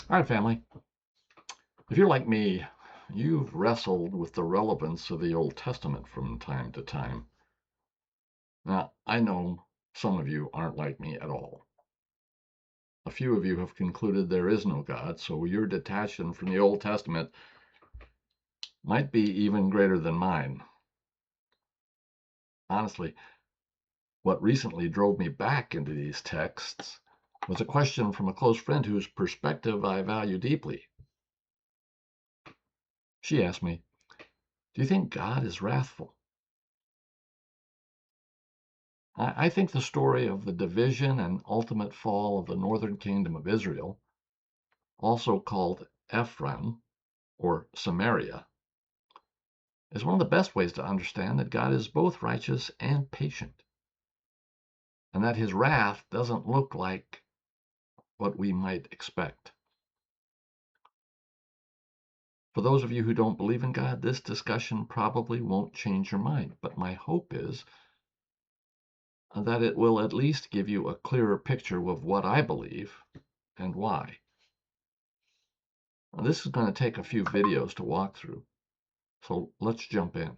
All right, family. If you're like me, you've wrestled with the relevance of the Old Testament from time to time. Now, I know some of you aren't like me at all. A few of you have concluded there is no God, so your detachment from the Old Testament might be even greater than mine. Honestly, what recently drove me back into these texts was a question from a close friend whose perspective I value deeply. She asked me, "Do you think God is wrathful?" I think the story of the division and ultimate fall of the northern kingdom of Israel, also called Ephraim or Samaria, is one of the best ways to understand that God is both righteous and patient, and that his wrath doesn't look like what we might expect. For those of you who don't believe in God, this discussion probably won't change your mind, but my hope is that it will at least give you a clearer picture of what I believe and why. Now, this is going to take a few videos to walk through, so let's jump in.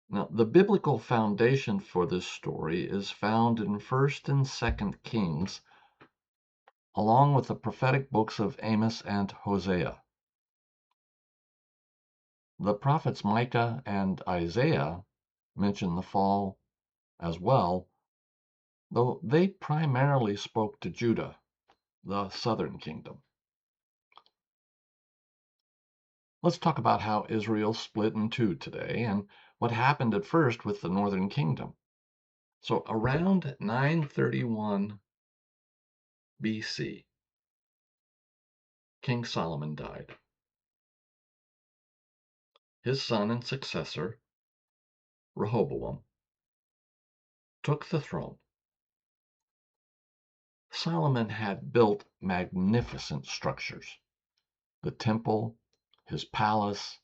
Now, the biblical foundation for this story is found in 1st and 2nd Kings, along with the prophetic books of Amos and Hosea. The prophets Micah and Isaiah mention the fall as well, though they primarily spoke to Judah, the southern kingdom. Let's talk about how Israel split in two today and what happened at first with the northern kingdom. So around 931 BC, King Solomon died. His son and successor, Rehoboam, took the throne. Solomon had built magnificent structures: the temple, his palace,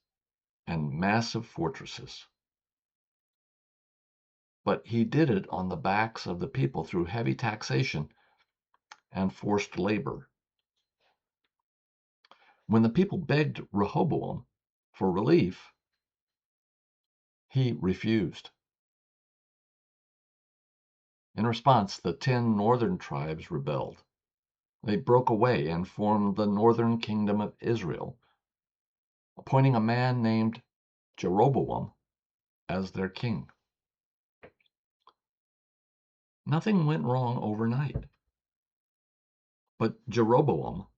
and massive fortresses. But he did it on the backs of the people through heavy taxation and forced labor. When the people begged Rehoboam for relief, he refused. In response, the 10 northern tribes rebelled. They broke away and formed the northern kingdom of Israel, appointing a man named Jeroboam as their king. Nothing went wrong overnight, but Jeroboam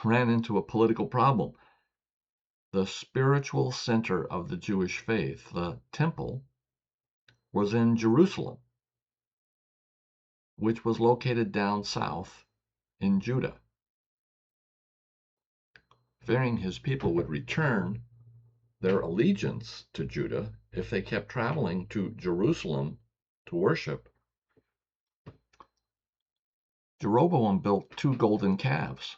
ran into a political problem. The spiritual center of the Jewish faith, the temple, was in Jerusalem, which was located down south in Judah. Fearing his people would return their allegiance to Judah if they kept traveling to Jerusalem to worship, Jeroboam built 2 golden calves,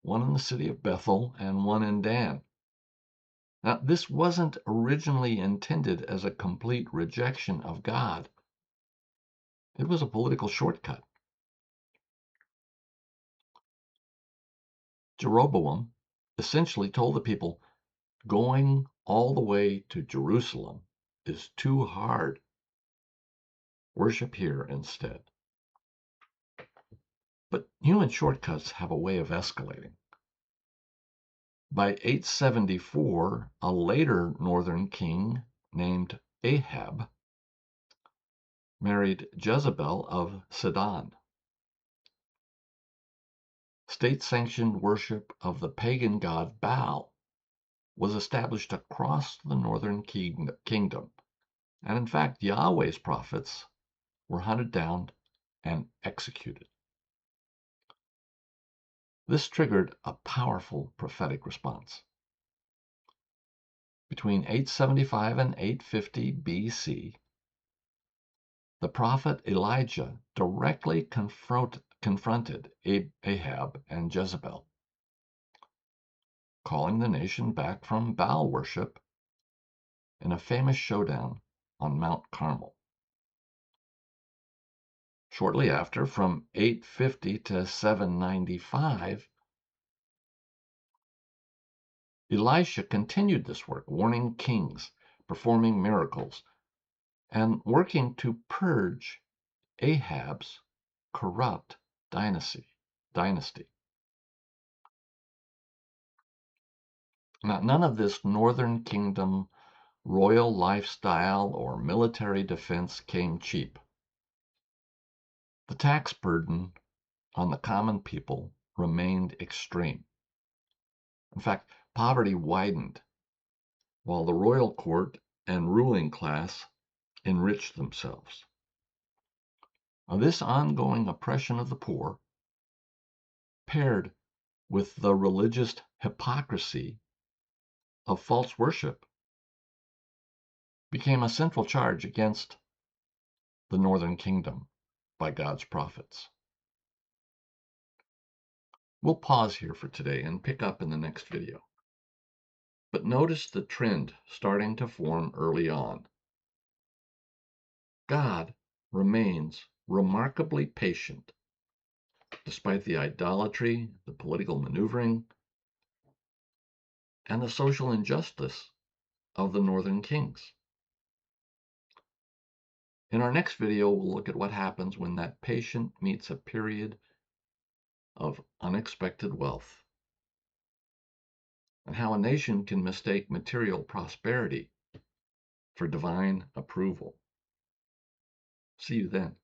one in the city of Bethel and one in Dan. Now, this wasn't originally intended as a complete rejection of God. It was a political shortcut. Jeroboam essentially told the people, going all the way to Jerusalem is too hard. Worship here instead. But human shortcuts have a way of escalating. By 874, a later northern king named Ahab married Jezebel of Sidon. State-sanctioned worship of the pagan god Baal was established across the northern kingdom, and in fact, Yahweh's prophets were hunted down and executed. This triggered a powerful prophetic response. Between 875 and 850 BC, the prophet Elijah directly confronted Ahab and Jezebel, calling the nation back from Baal worship in a famous showdown on Mount Carmel. Shortly after, from 850 to 795, Elisha continued this work, warning kings, performing miracles, and working to purge Ahab's corrupt dynasty. Now, none of this northern kingdom royal lifestyle or military defense came cheap. The tax burden on the common people remained extreme. In fact, poverty widened while the royal court and ruling class enriched themselves. Now, this ongoing oppression of the poor, paired with the religious hypocrisy of false worship, became a central charge against the northern kingdom by God's prophets. We'll pause here for today and pick up in the next video. But notice the trend starting to form early on. God remains remarkably patient despite the idolatry, the political maneuvering, and the social injustice of the northern kings. In our next video, we'll look at what happens when that patient meets a period of unexpected wealth, and how a nation can mistake material prosperity for divine approval. See you then.